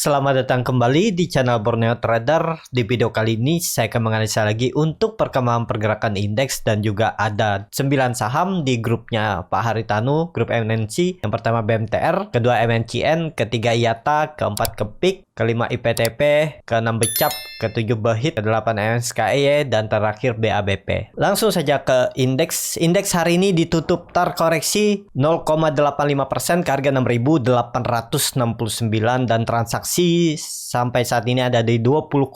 Selamat datang kembali di channel Borneo Trader. Di video kali ini saya akan menganalisa lagi untuk perkembangan pergerakan indeks dan juga ada 9 saham di grupnya Pak Haritanu, grup MNC. Yang pertama BMTR, kedua MNCN, ketiga IATA, keempat KEPIK, kelima IPTP, keenam Becap, ketujuh Behit, kedelapan MSKY, dan terakhir BABP. Langsung saja ke indeks. Indeks hari ini ditutup terkoreksi 0,85% ke harga 6.869 dan transaksi sampai saat ini ada di 20,5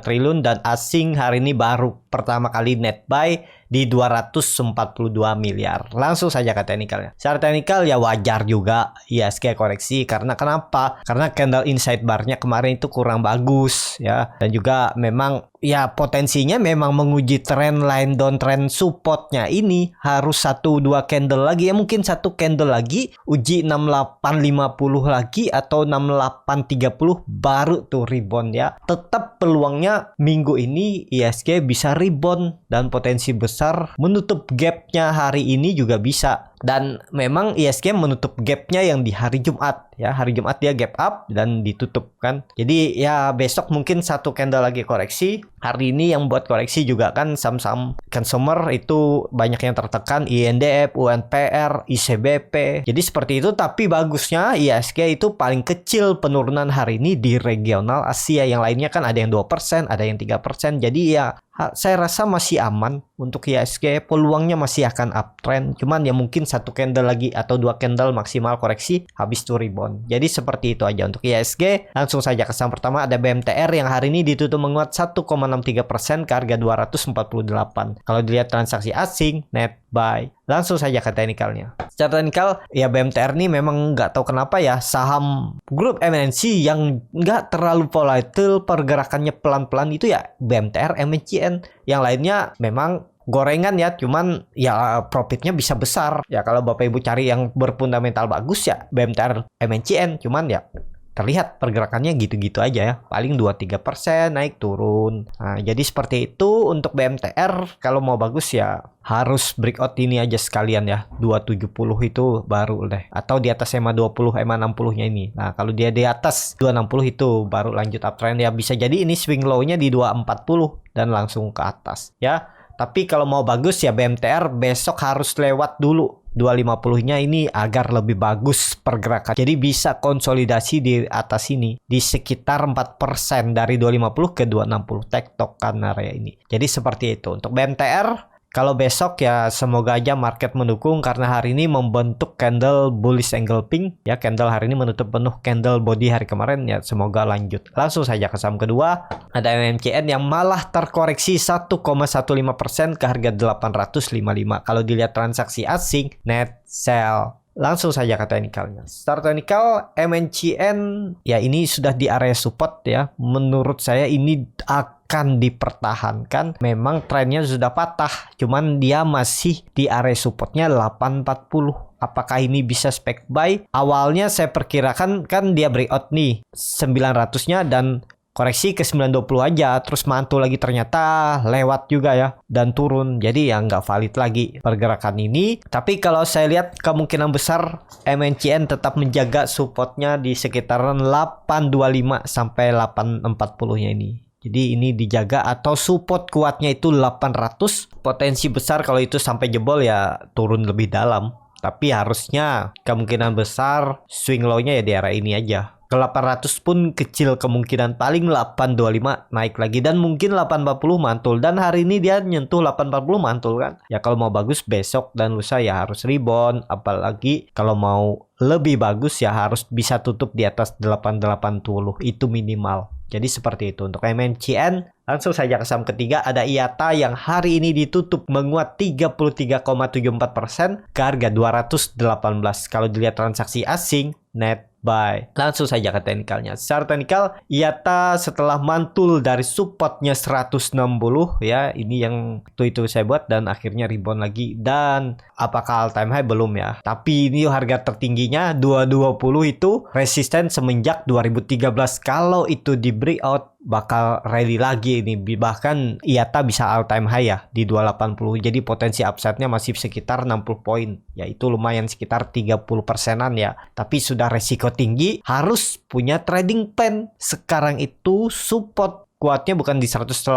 triliun dan asing hari ini baru pertama kali net buy di 242 miliar. Langsung saja ke teknikalnya. Secara teknikal ya wajar juga IHSG koreksi karena kenapa? Karena candle inside bar-nya kemarin itu kurang bagus ya. Dan juga memang ya potensinya memang menguji trend line downtrend supportnya ini harus 1-2 candle lagi ya, mungkin satu candle lagi uji 6850 lagi atau 6830 baru tuh rebound ya. Tetap peluangnya minggu ini IHSG bisa rebound dan potensi besar menutup gapnya hari ini juga bisa. Dan memang IHSG menutup gapnya yang di hari Jumat ya. Hari Jumat dia gap up dan ditutup kan. Jadi ya besok mungkin satu candle lagi koreksi. Hari ini yang buat koreksi juga kan saham-saham consumer itu banyak yang tertekan, INDF, UNPR, ICBP. Jadi seperti itu, tapi bagusnya IHSG itu paling kecil penurunan hari ini di regional Asia. Yang lainnya kan ada yang 2%, ada yang 3%. Jadi ya saya rasa masih aman untuk IHSG, peluangnya masih akan uptrend. Cuman ya mungkin satu candle lagi atau 2 candle maksimal koreksi habis itu rebound. Jadi seperti itu aja untuk IHSG. Langsung saja ke saham pertama ada BMTR yang hari ini ditutup menguat 1,63% ke harga 248. Kalau dilihat transaksi asing net buy. Langsung saja ke teknikalnya. Secara teknikal ya BMTR ini memang nggak tahu kenapa ya saham grup MNC yang nggak terlalu volatile, pergerakannya pelan-pelan itu ya BMTR, MNCN. Yang lainnya memang gorengan ya, cuman ya profitnya bisa besar. Ya kalau Bapak Ibu cari yang berfundamental bagus ya BMTR, MNCN, cuman ya terlihat pergerakannya gitu-gitu aja ya. Paling 2-3% naik turun. Nah, jadi seperti itu untuk BMTR. Kalau mau bagus ya harus breakout ini aja sekalian ya. 270 itu baru deh. Atau di atas EMA 20, EMA 60-nya ini. Nah, kalau dia di atas 260 itu baru lanjut uptrend ya. Bisa jadi ini swing low-nya di 240 dan langsung ke atas ya. Tapi kalau mau bagus ya BMTR besok harus lewat dulu 250-nya ini agar lebih bagus pergerakan. Jadi bisa konsolidasi di atas ini di sekitar 4% dari 250 ke 260 tektokan area ini. Jadi seperti itu untuk BMTR. Kalau besok ya semoga aja market mendukung karena hari ini membentuk candle bullish engulfing ya. Candle hari ini menutup penuh candle body hari kemarin ya, semoga lanjut. Langsung saja ke saham kedua ada MMCN yang malah terkoreksi 1,15% ke harga 855. Kalau dilihat transaksi asing net sell. Langsung saja ke teknikalnya. Start teknikal MNCN ya ini sudah di area support ya. Menurut saya ini akan dipertahankan. Memang trennya sudah patah, cuman dia masih di area supportnya 840. Apakah ini bisa spec buy? Awalnya saya perkirakan kan dia breakout nih 900-nya dan koreksi ke 920 aja, terus mantul lagi ternyata lewat juga ya dan turun. Jadi ya nggak valid lagi pergerakan ini. Tapi kalau saya lihat kemungkinan besar MNCN tetap menjaga supportnya di sekitaran 825 sampai 840-nya ini. Jadi ini dijaga atau support kuatnya itu 800. Potensi besar kalau itu sampai jebol ya turun lebih dalam. Tapi harusnya kemungkinan besar swing low-nya ya di area ini aja. Ke 800 pun kecil kemungkinan, paling 825 naik lagi dan mungkin 840 mantul. Dan hari ini dia nyentuh 840 mantul kan. Ya kalau mau bagus besok dan lusa ya harus rebound. Apalagi kalau mau lebih bagus ya harus bisa tutup di atas 880 itu minimal. Jadi seperti itu untuk MNCN. Langsung saja ke saham ketiga ada IATA yang hari ini ditutup menguat 33,74% ke harga 218. Kalau dilihat transaksi asing net buy. Langsung saja ke teknikalnya. Secara teknikal IATA setelah mantul dari supportnya 160 ya, ini yang itu saya buat dan akhirnya rebound lagi. Dan apakah all time high belum ya, tapi ini harga tertingginya 220 itu resisten semenjak 2013. Kalau itu di breakout bakal rally lagi ini, bahkan IATA bisa all time high ya di 280. Jadi potensi upside-nya masih sekitar 60 poin, yaitu lumayan sekitar 30%-an ya. Tapi sudah resiko risiko tinggi harus punya trading plan. Sekarang itu support kuatnya bukan di 180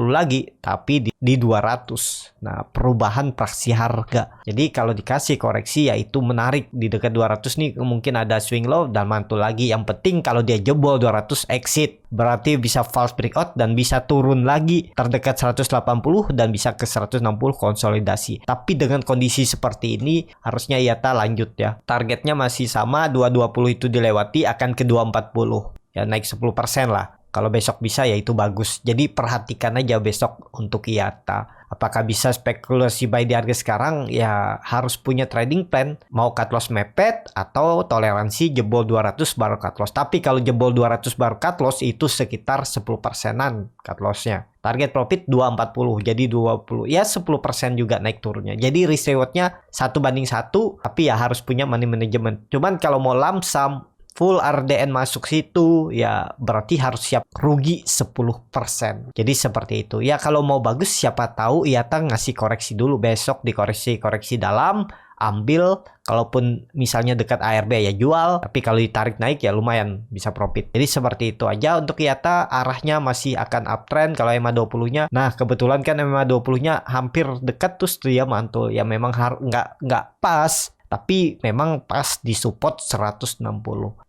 lagi, tapi di 200. Nah, perubahan praksi harga. Jadi kalau dikasih koreksi ya itu menarik. Di dekat 200 nih mungkin ada swing low dan mantul lagi. Yang penting kalau dia jebol 200 exit. Berarti bisa false breakout dan bisa turun lagi terdekat 180 dan bisa ke 160 konsolidasi. Tapi dengan kondisi seperti ini harusnya IATA lanjut ya. Targetnya masih sama, 220 itu dilewati akan ke 240. Ya naik 10% lah. Kalau besok bisa ya itu bagus. Jadi perhatikan aja besok untuk IATA. Apakah bisa spekulasi buy di harga sekarang? Ya harus punya trading plan. Mau cut loss mepet atau toleransi jebol 200 baru cut loss. Tapi kalau jebol 200 baru cut loss itu sekitar 10%-an cut lossnya. Target profit 240. Jadi 20. Ya 10% juga naik turunnya. Jadi risk rewardnya 1:1. Tapi ya harus punya money management. Cuman kalau mau lump sum full RDN masuk situ ya berarti harus siap rugi 10%. Jadi seperti itu. Ya kalau mau bagus siapa tahu IATA ngasih koreksi dulu, besok dikoreksi dalam, ambil. Kalaupun misalnya dekat ARB ya jual, tapi kalau ditarik naik ya lumayan bisa profit. Jadi seperti itu aja untuk IATA, arahnya masih akan uptrend kalau EMA 20-nya. Nah, kebetulan kan EMA 20-nya hampir dekat terus dia mantul. Ya memang nggak pas. Tapi memang pas di support 160.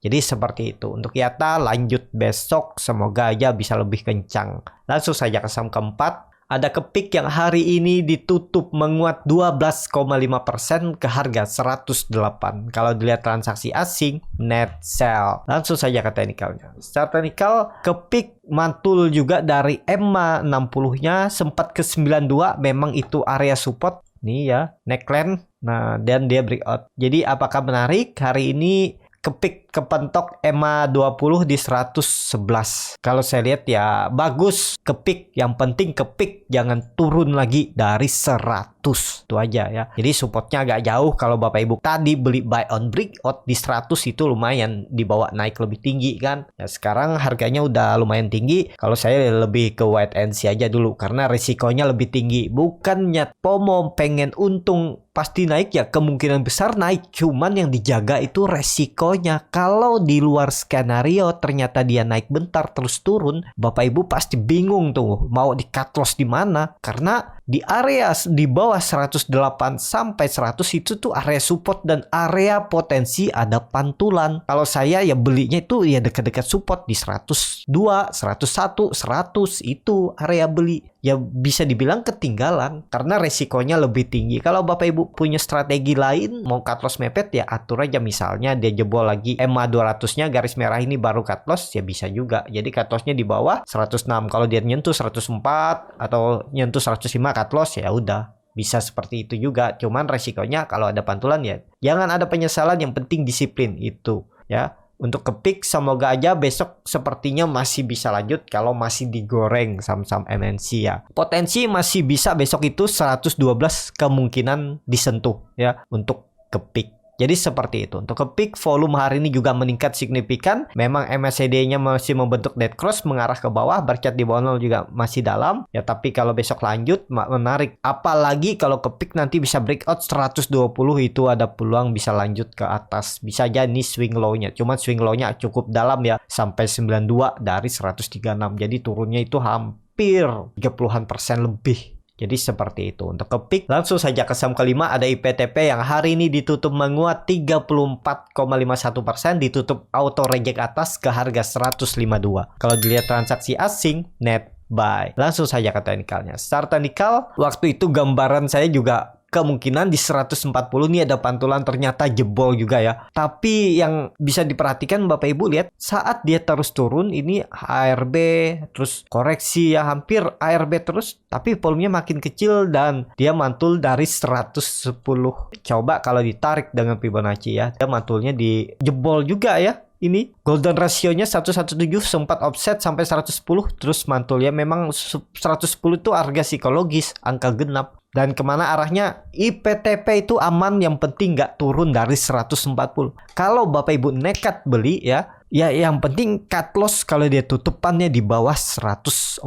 Jadi seperti itu. Untuk IATA lanjut besok. Semoga aja bisa lebih kencang. Langsung saja ke saham keempat. Ada Kepik yang hari ini ditutup menguat 12,5% ke harga 108. Kalau dilihat transaksi asing, net sell. Langsung saja ke teknikalnya. Secara teknikal, Kepik mantul juga dari EMA 60-nya. Sempat ke 92. Memang itu area support. Nih ya, neckline. Nah, dan dia breakout. Jadi apakah menarik? Hari ini Kepik kepentok EMA 20 di 111. Kalau saya lihat ya bagus Kepik. Yang penting Kepik jangan turun lagi dari 100. Itu aja ya. Jadi supportnya agak jauh. Kalau Bapak Ibu tadi beli buy on breakout di 100 itu lumayan dibawa naik lebih tinggi kan. Ya sekarang harganya udah lumayan tinggi. Kalau saya lebih ke wait and see aja dulu karena risikonya lebih tinggi. Bukannya FOMO pengen untung pasti naik ya, kemungkinan besar naik. Cuman yang dijaga itu resikonya. Kalau di luar skenario ternyata dia naik bentar terus turun, Bapak Ibu pasti bingung tuh mau di cut loss di mana. Karena di area di bawah 108 sampai 100 itu tuh area support dan area potensi ada pantulan. Kalau saya ya belinya itu ya dekat-dekat support di 102, 101, 100 itu area beli. Ya bisa dibilang ketinggalan karena resikonya lebih tinggi. Kalau Bapak Ibu punya strategi lain mau cut loss mepet ya atur aja, misalnya dia jebol lagi EMA 200-nya garis merah ini baru cut loss ya bisa juga. Jadi cut loss-nya di bawah 106. Kalau dia nyentuh 104 atau nyentuh 105 cut loss ya udah. Bisa seperti itu juga. Cuman resikonya kalau ada pantulan ya jangan ada penyesalan, yang penting disiplin itu ya. Untuk Kepik semoga aja besok sepertinya masih bisa lanjut kalau masih digoreng saham-saham MNC ya. Potensi masih bisa besok itu 112 kemungkinan disentuh ya untuk Kepik. Jadi seperti itu. Untuk Kepik volume hari ini juga meningkat signifikan. Memang MACD-nya masih membentuk dead cross mengarah ke bawah. Bercat di bawah 0 juga masih dalam. Ya tapi kalau besok lanjut menarik. Apalagi kalau Kepik nanti bisa breakout 120 itu ada peluang bisa lanjut ke atas. Bisa aja nih swing low-nya. Cuman swing low-nya cukup dalam ya. Sampai 92 dari 136. Jadi turunnya itu hampir 30% lebih. Jadi seperti itu. Untuk Kepik langsung saja ke saham kelima ada IPTP yang hari ini ditutup menguat 34,51%, ditutup auto reject atas ke harga 152. Kalau dilihat transaksi asing net buy. Langsung saja ke teknikalnya. Secara teknikal waktu itu gambaran saya juga kemungkinan di 140 nih ada pantulan, ternyata jebol juga ya. Tapi yang bisa diperhatikan Bapak Ibu lihat saat dia terus turun ini ARB terus koreksi ya, hampir ARB terus tapi volumenya makin kecil dan dia mantul dari 110. Coba kalau ditarik dengan Fibonacci ya, dia mantulnya di jebol juga ya. Ini golden ratio-nya 117 sempat offset sampai 110 terus mantulnya. Memang 110 itu harga psikologis, angka genap. Dan kemana arahnya? IPTP itu aman, yang penting nggak turun dari 140. Kalau Bapak Ibu nekat beli ya yang penting cut loss kalau dia tutupannya di bawah 140.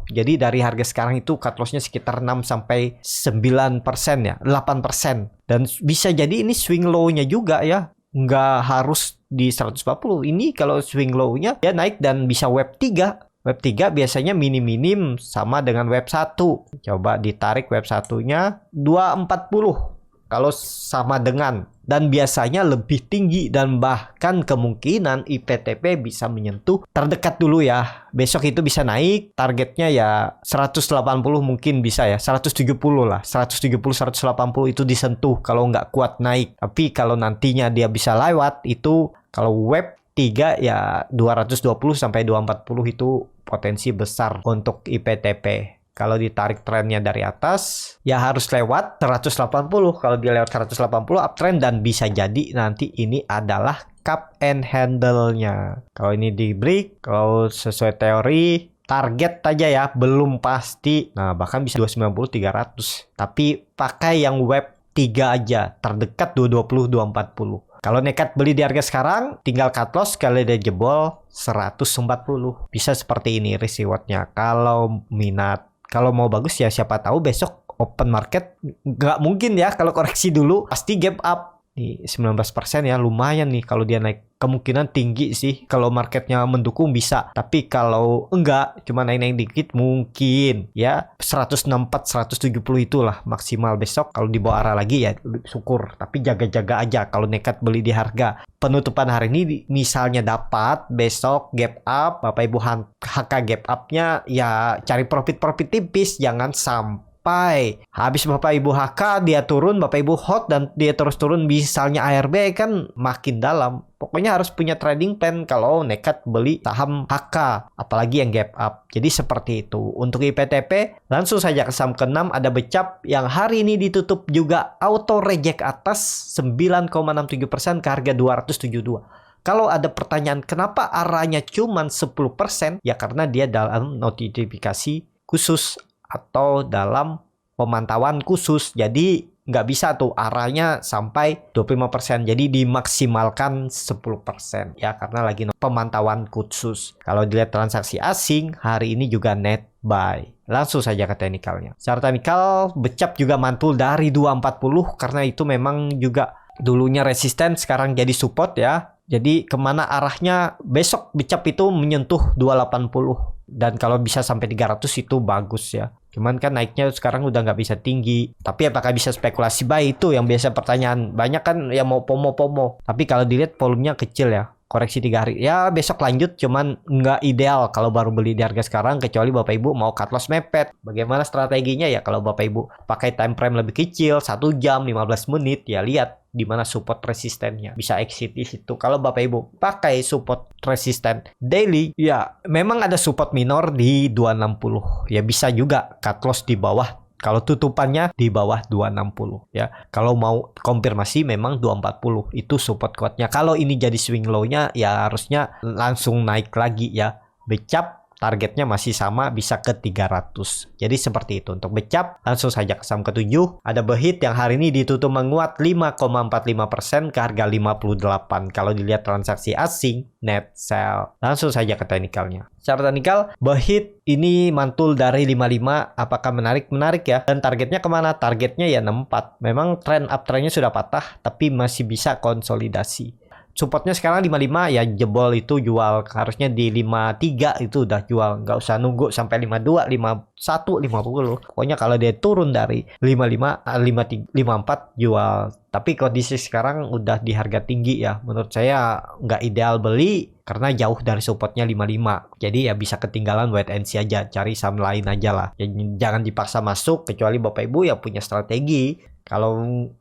Jadi dari harga sekarang itu cut loss-nya sekitar 6 sampai 9% ya, 8%. Dan bisa jadi ini swing low-nya juga ya. nggak harus di 140. Ini kalau swing low-nya dia naik dan bisa web 3. Web 3 biasanya minim-minim sama dengan web 1. Coba ditarik web 1-nya 240. Kalau sama dengan, dan biasanya lebih tinggi, dan bahkan kemungkinan IPTP bisa menyentuh terdekat dulu ya. Besok itu bisa naik, targetnya ya 180 mungkin bisa ya, 170 lah, 170 180 itu disentuh kalau nggak kuat naik. Tapi kalau nantinya dia bisa lewat itu, kalau web 3 ya 220 sampai 240 itu potensi besar untuk IPTP. Kalau ditarik trennya dari atas, ya harus lewat 180. Kalau dia lewat 180 uptrend, dan bisa jadi nanti ini adalah cup and handle-nya. Kalau ini di break, kalau sesuai teori, target aja ya, belum pasti. Nah, bahkan bisa 290, 300. Tapi pakai yang web 3 aja, terdekat 220, 240. Kalau nekat beli di harga sekarang, tinggal cut loss kalau dia jebol 140. Bisa seperti ini risk reward-nya. Kalau minat, kalau mau bagus ya siapa tahu besok open market nggak mungkin ya, kalau koreksi dulu pasti gap up nih 19% ya, lumayan nih kalau dia naik. Kemungkinan tinggi sih kalau marketnya mendukung bisa, tapi kalau enggak cuma naik-naik dikit mungkin ya 164 170 itulah maksimal besok. Kalau di bawah arah lagi ya syukur, tapi jaga-jaga aja kalau nekat beli di harga penutupan hari ini. Misalnya dapat besok gap up, Bapak Ibu HK gap up-nya ya cari profit tipis, jangan sampai habis Bapak Ibu HK dia turun, Bapak Ibu hot dan dia terus turun, misalnya ARB kan makin dalam. Pokoknya harus punya trading plan kalau nekat beli saham HK, apalagi yang gap up. Jadi seperti itu. Untuk IPTP, langsung saja ke saham ke-6 ada Becap yang hari ini ditutup juga auto reject atas 9,67% ke harga 272. Kalau ada pertanyaan kenapa arahnya cuma 10%, ya karena dia dalam notifikasi khusus atau dalam pemantauan khusus. Jadi nggak bisa tuh arahnya sampai 25%. Jadi dimaksimalkan 10% ya, karena lagi pemantauan khusus. Kalau dilihat transaksi asing hari ini juga net buy. Langsung saja ke teknikalnya. Secara teknikal Becap juga mantul dari 240 karena itu memang juga dulunya resisten, sekarang jadi support ya. Jadi kemana arahnya besok Becap itu menyentuh 280. Dan kalau bisa sampai 300 itu bagus ya. Cuman kan naiknya sekarang udah nggak bisa tinggi. Tapi apakah bisa spekulasi buy, itu yang biasa pertanyaan. Banyak kan yang mau pomo-pomo. Tapi kalau dilihat volumenya kecil ya. Koreksi 3 hari. Ya besok lanjut, cuman nggak ideal kalau baru beli di harga sekarang. Kecuali Bapak Ibu mau cut loss mepet. Bagaimana strateginya ya? Kalau Bapak Ibu pakai time frame lebih kecil, 1 jam, 15 menit. Ya lihat di mana support resistennya, bisa exit di situ. Kalau Bapak Ibu pakai support resisten daily, ya memang ada support minor di 260. Ya bisa juga cut loss di bawah. Kalau tutupannya di bawah 260 ya. Kalau mau konfirmasi memang 240 itu support kuatnya. Kalau ini jadi swing low-nya ya harusnya langsung naik lagi ya. Becap targetnya masih sama, bisa ke 300. Jadi seperti itu untuk Becap. Langsung saja ke saham ke-7. Ada Behit yang hari ini ditutup menguat 5,45% ke harga 58. Kalau dilihat transaksi asing, net sell. Langsung saja ke teknikalnya. Secara teknikal, Behit ini mantul dari 55. Apakah menarik? Menarik ya. Dan targetnya kemana? Targetnya ya 64. Memang trend uptrendnya sudah patah, tapi masih bisa konsolidasi. Supportnya sekarang 55 ya, jebol itu jual, harusnya di 53 itu udah jual, nggak usah nunggu sampai 52, 51, 50. Pokoknya kalau dia turun dari 55, 53, 54 jual. Tapi kondisi sekarang udah di harga tinggi ya, menurut saya nggak ideal beli karena jauh dari supportnya 55. Jadi ya bisa ketinggalan wait and see aja, cari saham lain aja lah. Ya, jangan dipaksa masuk kecuali Bapak Ibu ya punya strategi. Kalau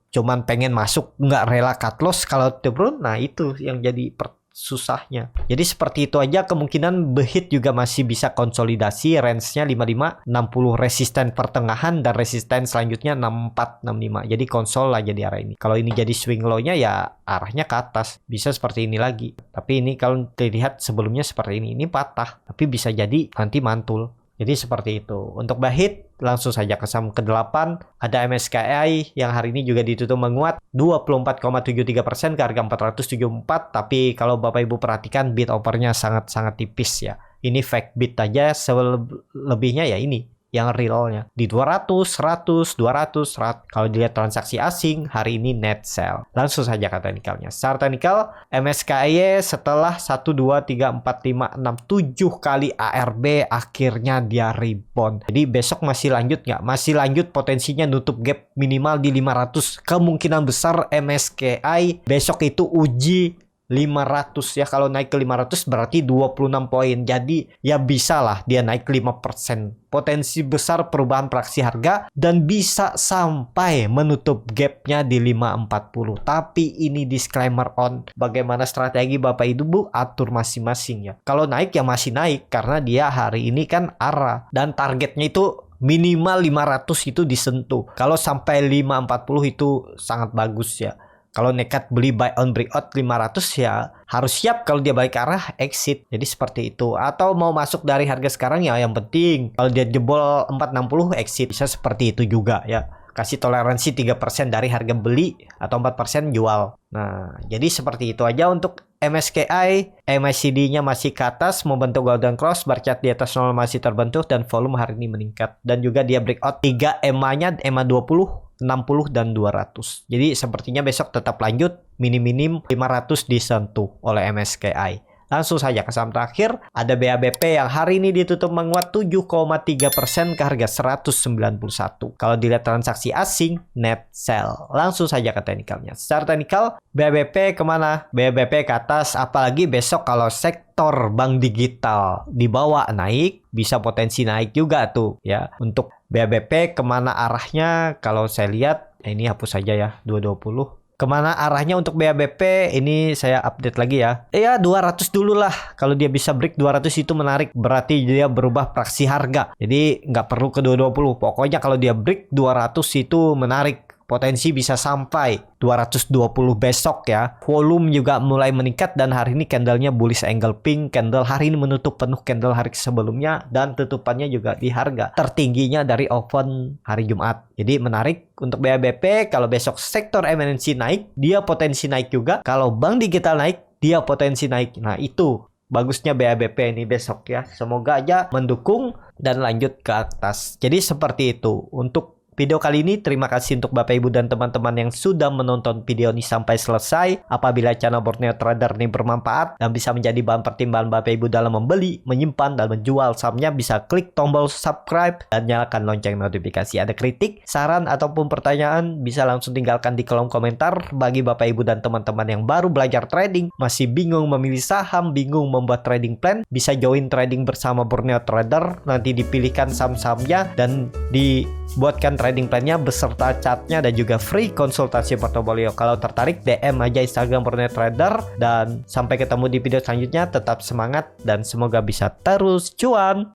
cuman pengen masuk nggak rela cut loss kalau turun, nah itu yang jadi susahnya. Jadi seperti itu aja. Kemungkinan Behit juga masih bisa konsolidasi, range-nya 55 60, resisten pertengahan dan resisten selanjutnya 64 65. Jadi konsol aja di arah ini. Kalau ini jadi swing low-nya ya arahnya ke atas, bisa seperti ini lagi. Tapi ini kalau dilihat sebelumnya seperti ini patah, tapi bisa jadi nanti mantul. Jadi seperti itu. Untuk Behit, langsung saja ke saham ke-8. Ada MSKI yang hari ini juga ditutup menguat 24,73% ke harga 474. Tapi kalau Bapak Ibu perhatikan bid offernya sangat-sangat tipis ya. Ini fake bid aja, selebihnya ya ini yang realnya di 200, 100, 200, 100. Kalau dilihat transaksi asing hari ini net sell. Langsung saja ke teknikalnya. Secara teknikal MSKY setelah 1 2 3 4 5 6 7 kali ARB akhirnya dia rebound. Jadi besok masih lanjut nggak? Masih lanjut, potensinya nutup gap minimal di 500. Kemungkinan besar MSKI besok itu uji 500 ya. Kalau naik ke 500 berarti 26 poin. Jadi ya bisa lah dia naik 5%. Potensi besar perubahan praksi harga dan bisa sampai menutup gapnya di 540. Tapi ini disclaimer on. Bagaimana strategi Bapak Ibu atur masing-masing ya. Kalau naik ya masih naik karena dia hari ini kan arah dan targetnya itu minimal 500 itu disentuh. Kalau sampai 540 itu sangat bagus ya. Kalau nekat beli buy on breakout 500 ya harus siap kalau dia balik ke arah exit. Jadi seperti itu. Atau mau masuk dari harga sekarang ya yang penting kalau dia jebol 460 exit. Bisa seperti itu juga ya. Kasih toleransi 3% dari harga beli atau 4% jual. Nah, jadi seperti itu aja untuk MSKI. MACD-nya masih ke atas membentuk golden cross, bar chart di atas 0 masih terbentuk dan volume hari ini meningkat. Dan juga dia breakout 3 EMA-nya, EMA 20, 60 dan 200. Jadi sepertinya besok tetap lanjut, minim-minim 500 disentuh oleh MSKI. Langsung saja ke saham terakhir, ada BABP yang hari ini ditutup menguat 7,3% ke harga 191. Kalau dilihat transaksi asing, net sell. Langsung saja ke teknikalnya. Secara teknikal, BABP kemana? BABP ke atas, apalagi besok kalau sektor bank digital dibawa naik, bisa potensi naik juga tuh ya. Untuk BABP kemana arahnya? Kalau saya lihat, ini hapus saja ya, 220. Kemana arahnya untuk BABP ini saya update lagi ya. Ya 200 dulu lah. Kalau dia bisa break 200 itu menarik. Berarti dia berubah praksi harga. Jadi nggak perlu ke 220. Pokoknya kalau dia break 200 itu menarik. Potensi bisa sampai 220 besok ya. Volume juga mulai meningkat dan hari ini candlenya bullish angle pink. Candle hari ini menutup penuh candle hari sebelumnya dan tutupannya juga di harga tertingginya dari open hari Jumat. Jadi menarik untuk BABP. Kalau besok sektor MNC naik, dia potensi naik juga. Kalau bank digital naik, dia potensi naik. Nah itu bagusnya BABP ini besok ya. Semoga aja mendukung dan lanjut ke atas. Jadi seperti itu untuk video kali ini. Terima kasih untuk Bapak Ibu dan teman-teman yang sudah menonton video ini sampai selesai. Apabila channel Borneo Trader ini bermanfaat dan bisa menjadi bahan pertimbangan Bapak Ibu dalam membeli, menyimpan, dan menjual sahamnya, bisa klik tombol subscribe dan nyalakan lonceng notifikasi. Ada kritik, saran, ataupun pertanyaan, bisa langsung tinggalkan di kolom komentar. Bagi Bapak Ibu dan teman-teman yang baru belajar trading, masih bingung memilih saham, bingung membuat trading plan, bisa join trading bersama Borneo Trader. Nanti dipilihkan saham-sahamnya dan dibuatkan trading plan-nya beserta chartnya dan juga free konsultasi portofolio. Kalau tertarik DM aja Instagram Borneo Trader dan sampai ketemu di video selanjutnya. Tetap semangat dan semoga bisa terus cuan.